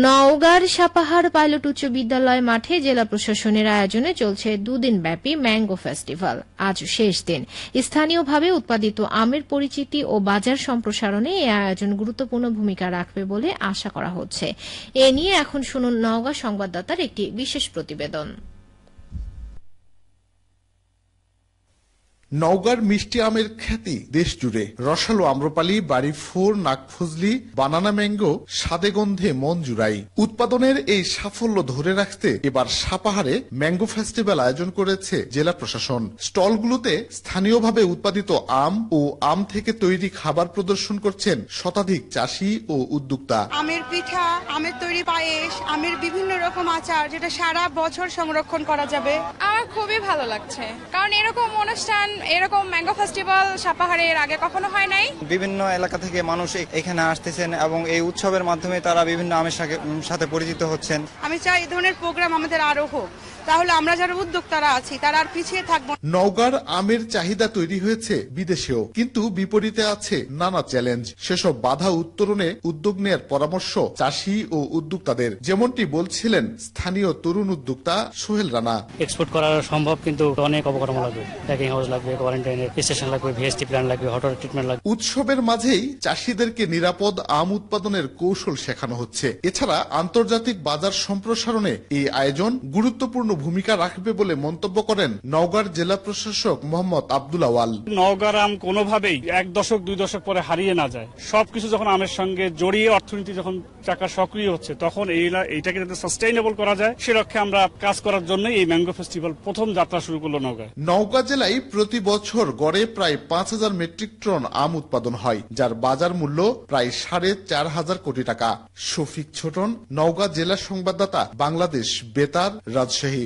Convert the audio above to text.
নওগাঁর সাপাহার পাইলট উচ্চ বিদ্যালয় মাঠে জেলা প্রশাসনের আয়োজনে চলছে দুদিনব্যাপী ম্যাঙ্গো ফেস্টিভ্যাল। আজ শেষ দিন। স্থানীয়ভাবে উৎপাদিত আমের পরিচিতি ও বাজার সম্প্রসারণে এই আয়োজন গুরুত্বপূর্ণ ভূমিকা রাখবে বলে আশা করা হচ্ছে। এ নিয়ে এখন শুনুন নওগাঁ সংবাদদাতার একটি বিশেষ প্রতিবেদন। নওগাঁর মিষ্টি আমের খ্যাতি দেশ জুড়ে। রসালো আম্রপালি, বাড়ি ফোর, নাকফজলি, বানানা ম্যাঙ্গো স্বাদে গন্ধে মন জুড়াই। উৎপাদনের এই সাফল্য ধরে রাখতে এবার সাপাহারে ম্যাঙ্গো ফেস্টিভ্যাল আয়োজন করেছে জেলা প্রশাসন। স্টলগুলোতে স্থানীয়ভাবে উৎপাদিত আম ও আম থেকে তৈরি খাবার প্রদর্শন করছেন শতাধিক চাষি ও উদ্যোক্তা। আমের পিঠা, আমের তৈরি পায়েস, আমের বিভিন্ন রকম আচার, যেটা সারা বছর সংরক্ষণ করা যাবে। আমার খুবই ভালো লাগছে, কারণ এরকম অনুষ্ঠান, এরকম ম্যাঙ্গো ফেস্টিভ্যাল সাপাহারে এর আগে কখনো হয় নাই। বিভিন্ন এলাকা থেকে মানুষ এখানে আসতেছেন এবং এই উৎসবের মাধ্যমে তারা বিভিন্ন আমের সাথে পরিচিত হচ্ছেন। আমি চাই এই ধরনের প্রোগ্রাম আমাদের আরো হোক, তাহলে আমরা যারা উদ্যোক্তারা আছি তারা আর পিছিয়ে থাকবো। নওগাঁর আমের চাহিদা তৈরি হয়েছে বিদেশেও, কিন্তু বিপরীতে আছে নানা চ্যালেঞ্জ। সেসব বাধা উত্তরণে উদ্যোগ নেয়ার পরামর্শ চাষি ও উদ্যোক্তাদের, যেমনটি বলছিলেন স্থানীয় তরুণ উদ্যোক্তা সোহেল রানা। এক্সপোর্ট করা সম্ভব, কিন্তু অনেক অবকাঠামো লাগবে, প্যাকিং হাউস লাগবে, কোয়ারেন্টাইনের স্টেশন লাগবে, ভিএসটি প্ল্যান লাগবে, হট ওয়াটার ট্রিটমেন্ট লাগবে। উৎসবের মাঝেই চাষিদেরকে নিরাপদ আম উৎপাদনের কৌশল শেখানো হচ্ছে। এছাড়া আন্তর্জাতিক বাজার সম্প্রসারণে এই আয়োজন গুরুত্বপূর্ণ ভূমিকা রাখবে বলে মন্তব্য করেন নওগাঁর জেলা প্রশাসক মোহাম্মদ আব্দুল আওয়াল। নওগাঁর আম কোনোভাবেই 1 দশক 2 দশক পরে হারিয়ে না যায়। সবকিছু যখন আমের সঙ্গে জড়িয়ে অর্থনীতি যখন চাকা সক্রিয় হচ্ছে, তখন এইটাকে যাতে সাস্টেইনেবল করা যায় সে লক্ষ্যে আমরা কাজ করার জন্য এই ম্যাঙ্গো ফেস্টিভ্যাল প্রথম যাত্রা শুরু করলো নওগাঁয়। নওগাঁ জেলায় প্রতি বছর গড়ে প্রায় 5000 মেট্রিক টন আম উৎপাদন হয়, যার বাজার মূল্য প্রায় 4.5 কোটি টাকা। শফিক ছোটন, নওগাঁ জেলা সংবাদদাতা, বাংলাদেশ বেতার, রাজশাহী।